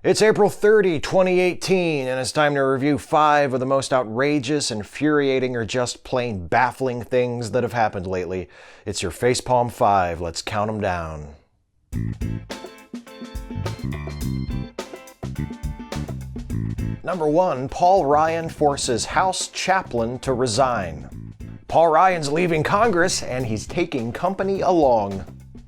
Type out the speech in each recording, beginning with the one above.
It's April 30, 2018, and it's time to review 5 of the most outrageous, infuriating, or just plain baffling things that have happened lately. It's your Facepalm 5. Let's count them down. Number 1, Paul Ryan forces House chaplain to resign. Paul Ryan's leaving Congress, and he's taking company along.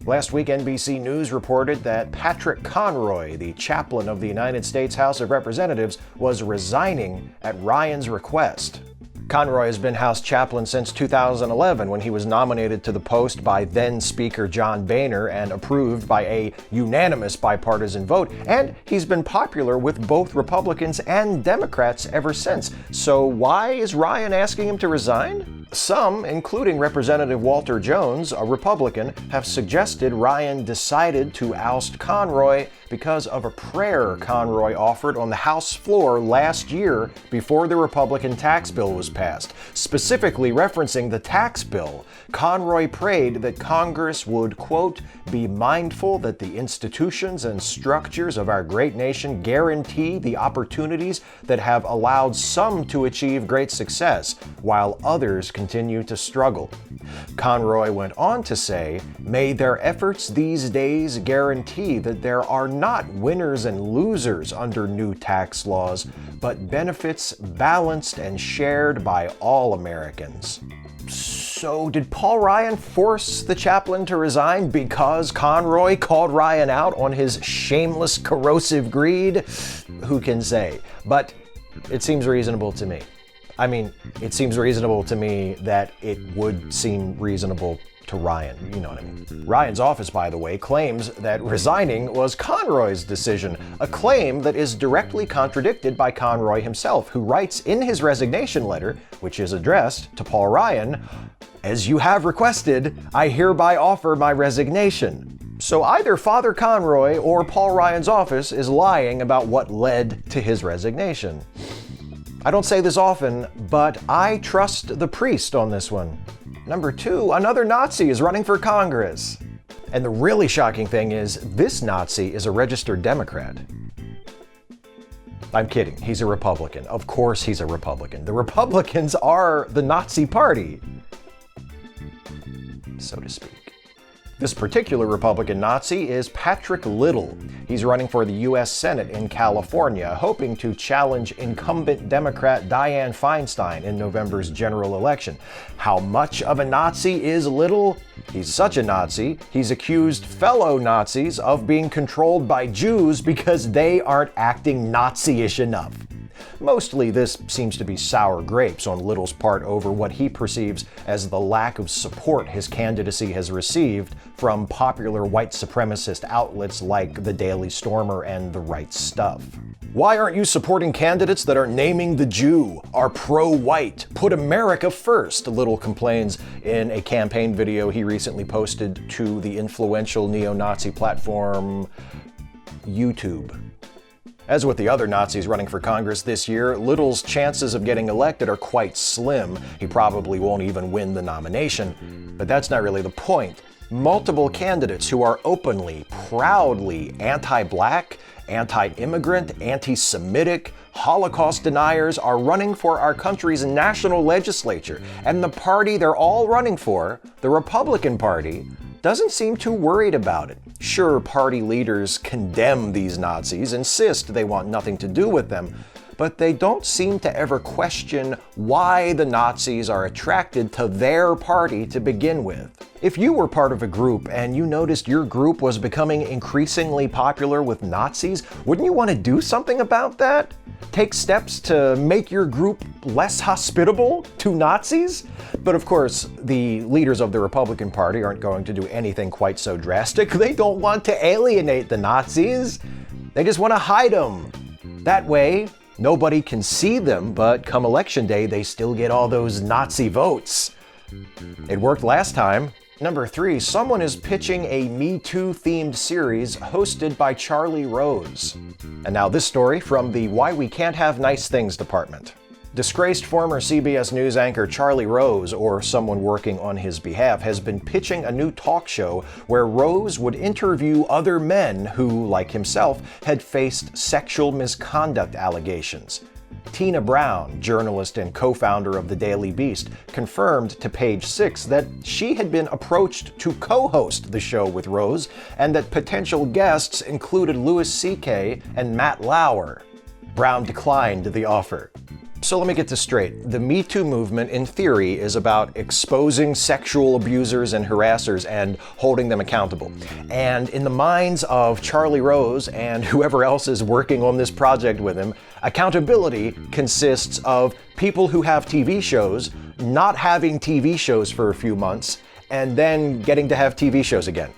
Last week, NBC News reported that Patrick Conroy, the chaplain of the United States House of Representatives, was resigning at Ryan's request. Conroy has been House chaplain since 2011, when he was nominated to the post by then-Speaker John Boehner and approved by a unanimous bipartisan vote, and he's been popular with both Republicans and Democrats ever since. So why is Ryan asking him to resign? Some, including Representative Walter Jones, a Republican, have suggested Ryan decided to oust Conroy because of a prayer Conroy offered on the House floor last year before the Republican tax bill was passed. Specifically referencing the tax bill, Conroy prayed that Congress would, quote, be mindful that the institutions and structures of our great nation guarantee the opportunities that have allowed some to achieve great success, while others continue to struggle. Conroy went on to say, may their efforts these days guarantee that there are not winners and losers under new tax laws, but benefits balanced and shared by all Americans. So did Paul Ryan force the chaplain to resign because Conroy called Ryan out on his shameless, corrosive greed? Who can say? But it seems reasonable to me. I mean, it seems reasonable to me that it would seem reasonable to Ryan. You know what I mean. Ryan's office, by the way, claims that resigning was Conroy's decision, a claim that is directly contradicted by Conroy himself, who writes in his resignation letter, which is addressed to Paul Ryan, as you have requested, I hereby offer my resignation. So either Father Conroy or Paul Ryan's office is lying about what led to his resignation. I don't say this often, but I trust the priest on this one. Number 2, another Nazi is running for Congress. And the really shocking thing is, this Nazi is a registered Democrat. I'm kidding, he's a Republican. Of course he's a Republican. The Republicans are the Nazi party, so to speak. This particular Republican Nazi is Patrick Little. He's running for the U.S. Senate in California, hoping to challenge incumbent Democrat Dianne Feinstein in November's general election. How much of a Nazi is Little? He's such a Nazi, he's accused fellow Nazis of being controlled by Jews because they aren't acting Nazi-ish enough. Mostly this seems to be sour grapes on Little's part over what he perceives as the lack of support his candidacy has received from popular white supremacist outlets like the Daily Stormer and The Right Stuff. Why aren't you supporting candidates that are naming the Jew, are pro-white, put America first? Little complains in a campaign video he recently posted to the influential neo-Nazi platform YouTube. As with the other Nazis running for Congress this year, Little's chances of getting elected are quite slim. He probably won't even win the nomination. But that's not really the point. Multiple candidates who are openly, proudly anti-black, anti-immigrant, anti-Semitic, Holocaust deniers are running for our country's national legislature. And the party they're all running for, the Republican Party, doesn't seem too worried about it. Sure, party leaders condemn these Nazis, insist they want nothing to do with them, but they don't seem to ever question why the Nazis are attracted to their party to begin with. If you were part of a group and you noticed your group was becoming increasingly popular with Nazis, wouldn't you want to do something about that? Take steps to make your group less hospitable to Nazis? But of course, the leaders of the Republican Party aren't going to do anything quite so drastic. They don't want to alienate the Nazis. They just want to hide them. That way, nobody can see them, but come election day, they still get all those Nazi votes. It worked last time. Number 3, someone is pitching a MeToo themed series hosted by Charlie Rose. And now this story from the Why We Can't Have Nice Things department. Disgraced former CBS News anchor Charlie Rose, or someone working on his behalf, has been pitching a new talk show where Rose would interview other men who, like himself, had faced sexual misconduct allegations. Tina Brown, journalist and co-founder of The Daily Beast, confirmed to Page Six that she had been approached to co-host the show with Rose, and that potential guests included Louis C.K. and Matt Lauer. Brown declined the offer. So let me get this straight. The MeToo movement, in theory, is about exposing sexual abusers and harassers and holding them accountable. And in the minds of Charlie Rose and whoever else is working on this project with him, accountability consists of people who have TV shows not having TV shows for a few months and then getting to have TV shows again.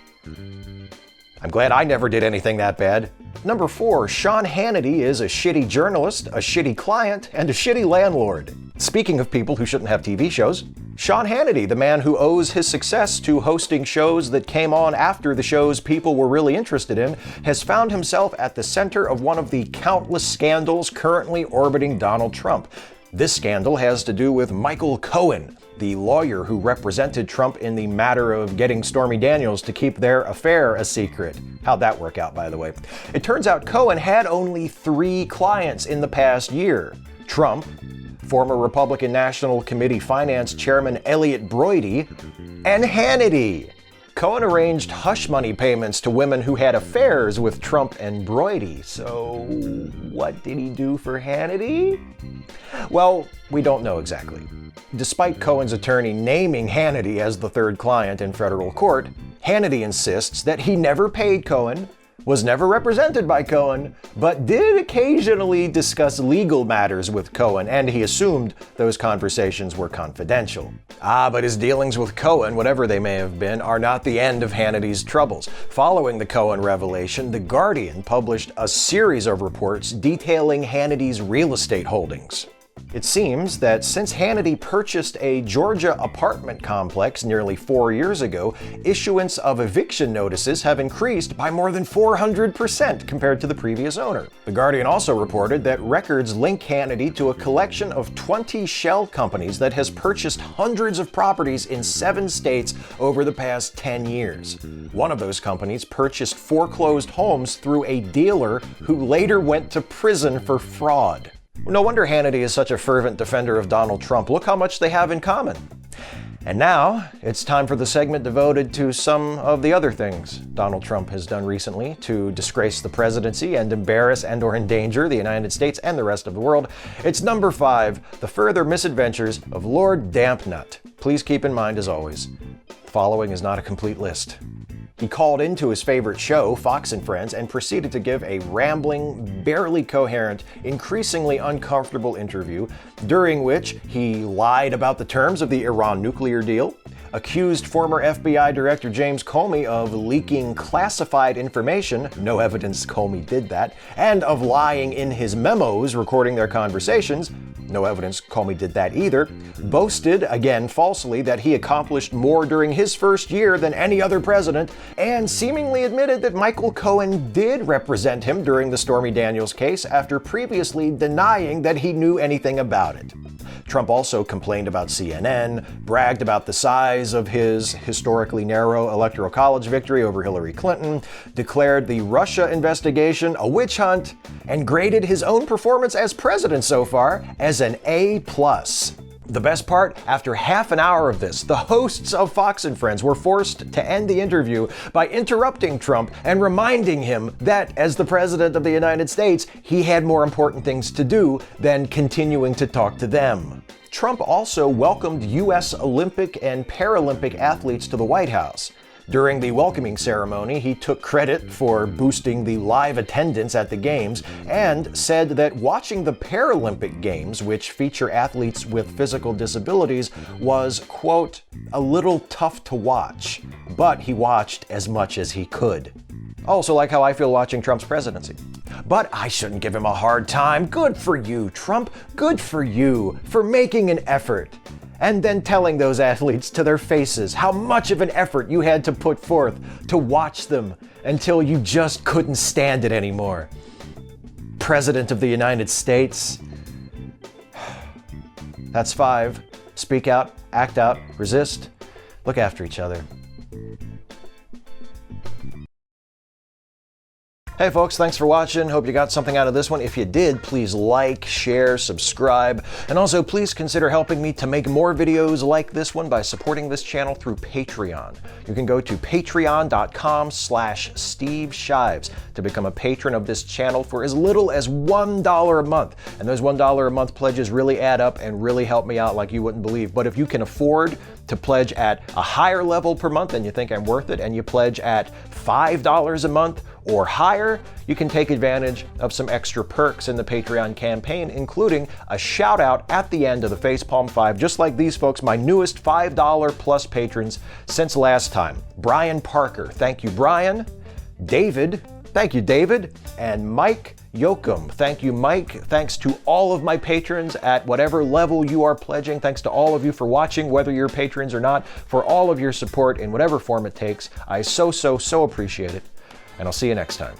I'm glad I never did anything that bad. Number 4, Sean Hannity is a shitty journalist, a shitty client, and a shitty landlord. Speaking of people who shouldn't have TV shows, Sean Hannity, the man who owes his success to hosting shows that came on after the shows people were really interested in, has found himself at the center of one of the countless scandals currently orbiting Donald Trump. This scandal has to do with Michael Cohen, the lawyer who represented Trump in the matter of getting Stormy Daniels to keep their affair a secret. How'd that work out, by the way? It turns out Cohen had only 3 clients in the past year. Trump, former Republican National Committee Finance Chairman Elliot Broidy, and Hannity. Cohen arranged hush money payments to women who had affairs with Trump and Broidy. So what did he do for Hannity? Well, we don't know exactly. Despite Cohen's attorney naming Hannity as the 3rd client in federal court, Hannity insists that he never paid Cohen, was never represented by Cohen, but did occasionally discuss legal matters with Cohen, and he assumed those conversations were confidential. But his dealings with Cohen, whatever they may have been, are not the end of Hannity's troubles. Following the Cohen revelation, The Guardian published a series of reports detailing Hannity's real estate holdings. It seems that since Hannity purchased a Georgia apartment complex nearly 4 years ago, issuance of eviction notices have increased by more than 400% compared to the previous owner. The Guardian also reported that records link Hannity to a collection of 20 shell companies that has purchased hundreds of properties in 7 states over the past 10 years. One of those companies purchased foreclosed homes through a dealer who later went to prison for fraud. No wonder Hannity is such a fervent defender of Donald Trump. Look how much they have in common. And now, it's time for the segment devoted to some of the other things Donald Trump has done recently to disgrace the presidency and embarrass and/or endanger the United States and the rest of the world. It's number 5, the further misadventures of Lord Dampnut. Please keep in mind, as always, the following is not a complete list. He called into his favorite show, Fox and Friends, and proceeded to give a rambling, barely coherent, increasingly uncomfortable interview, during which he lied about the terms of the Iran nuclear deal, accused former FBI Director James Comey of leaking classified information, no evidence Comey did that, and of lying in his memos recording their conversations, no evidence Comey did that either, boasted, again falsely, that he accomplished more during his first year than any other president, and seemingly admitted that Michael Cohen did represent him during the Stormy Daniels case after previously denying that he knew anything about it. Trump also complained about CNN, bragged about the size of his historically narrow electoral college victory over Hillary Clinton, declared the Russia investigation a witch hunt, and graded his own performance as president so far as an A+. The best part, after half an hour of this, the hosts of Fox and Friends were forced to end the interview by interrupting Trump and reminding him that, as the President of the United States, he had more important things to do than continuing to talk to them. Trump also welcomed U.S. Olympic and Paralympic athletes to the White House. During the welcoming ceremony, he took credit for boosting the live attendance at the Games and said that watching the Paralympic Games, which feature athletes with physical disabilities, was, quote, a little tough to watch, but he watched as much as he could. Also, like how I feel watching Trump's presidency. But I shouldn't give him a hard time. Good for you, Trump. Good for you for making an effort. And then telling those athletes to their faces how much of an effort you had to put forth to watch them until you just couldn't stand it anymore. President of the United States. That's 5. Speak out, act out, resist. Look after each other. Hey folks, thanks for watching. Hope you got something out of this one. If you did, please like, share, subscribe, and also please consider helping me to make more videos like this one by supporting this channel through Patreon. You can go to patreon.com/Steve Shives to become a patron of this channel for as little as $1 a month. And those $1 a month pledges really add up and really help me out like you wouldn't believe. But if you can afford to pledge at a higher level per month and you think I'm worth it, and you pledge at $5 a month or higher, you can take advantage of some extra perks in the Patreon campaign, including a shout out at the end of the Facepalm 5, just like these folks, my newest $5 plus patrons since last time. Brian Parker, thank you Brian. David, thank you David. And Mike Yoakum, thank you Mike. Thanks to all of my patrons at whatever level you are pledging. Thanks to all of you for watching, whether you're patrons or not, for all of your support in whatever form it takes. I so appreciate it. And I'll see you next time.